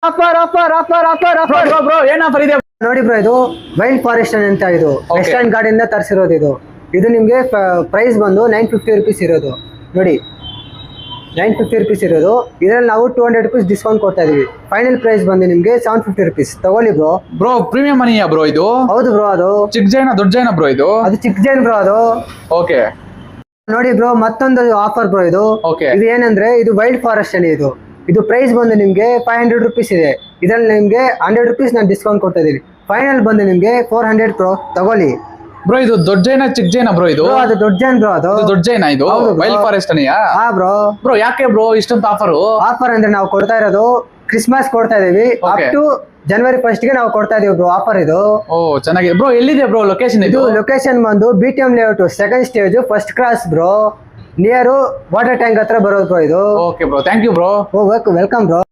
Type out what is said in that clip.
Offer offer offer offer bro offer bro ಏನ್ offer ಇದೆ? ನೋಡಿ ಬ್ರೋ, ಇದು ವೈಲ್ಡ್ ಫಾರೆಸ್ಟ್ ಅಂತ ಇದು Okay. Western garden ತರಿಸಿರೋದು. ಇದು ನಿಮಗೆ ಪ್ರೈಸ್ ಬಂದು 950 rupees ಇರೋದು. ನೋಡಿ 950 rupees ಇರೋದು. ಇದರಲ್ಲಿ ನಾವು 200 rupees ಡಿಸ್ಕೌಂಟ್ ಕೊಡ್ತಾ ಇದೀವಿ. ಫೈನಲ್ ಪ್ರೈಸ್ ಬಂದು ನಿಮಗೆ 750 rupees. ತಗೊಳ್ಳಿ ಬ್ರೋ. ಬ್ರೋ ಪ್ರೀಮಿಯಂ ಮನಿಯಾ ಬ್ರೋ ಇದು? ಹೌದು ಬ್ರೋ, ಅದು ಚಿಕ್ಕ ಜೈನ ದೊಡ್ಡ ಜೈನ ಬ್ರೋ ಇದು? ಅದು ಚಿಕ್ಕ ಜೈನ್ ಬ್ರೋ ಅದು. ಓಕೆ ನೋಡಿ ಬ್ರೋ, ಮತ್ತೊಂದು ಆಫರ್ ಬ್ರೋ ಇದು. Okay. ಇದು ಏನಂದ್ರೆ ಇದು ವೈಲ್ಡ್ ಫಾರೆಸ್ಟ್ ಅಲ್ಲಿ ಇದು ಪ್ರೈಸ್ ಬಂದು ನಿಮ್ಗೆ 500 rupees ಇದೆ. ಇದ್ರಲ್ಲಿ ನಿಮ್ಗೆ 100 rupees ನಾನು ಡಿಸ್ಕೌಂಟ್ ಕೊಡ್ತಾ ಇದೀನಿ. ಫೈನಲ್ ಬಂದು ನಿಮ್ಗೆ 400 ಬ್ರೋ. ತಗೊಳ್ಳಿ ಬ್ರೋ. ಇದು ದೊಡ್ಡ ಜೈನ ಚಿಕ್ಕ ಜೈನ ಬ್ರೋ ಇದು? ಬ್ರೋ, ಅದು ದೊಡ್ಡ ಜೈನ್ ಬ್ರೋ. ಅದು ದೊಡ್ಡ ಜೈನ ಇದು? ಹೌದು bro. Wild forest Aniya? ಹಾ ಬ್ರೋ. ಬ್ರೋ ಯಾಕೆ ಬ್ರೋ ಇಷ್ಟೊಂದು ಆಫರು? ಆಫರ್ ಅಂದ್ರೆ ನಾವು ಕೊಡ್ತಾ ಇರೋದು ಕ್ರಿಸ್ಮಸ್ ಕೊಡ್ತಾ ಇದೀವಿ. Up Okay. To January 1st ಗೆ ನಾವು ಕೊಡ್ತಾ ಇದೀವಿ ಬ್ರೋ ಆಫರ್ ಇದು. ಓ ಚೆನ್ನಾಗಿದೆ ಬ್ರೋ. ಎಲ್ಲಿದೆ ಬ್ರೋ ಲೊಕೇಶನ್ ಇದು ಇದು? ಲೊಕೇಶನ್ ಬಂದು BTM layout second stage first cross bro. Near water tank ಹತ್ರ ಬರೋದು ಬ್ರೋ ಇದು. Okay bro, thank you bro. Welcome bro.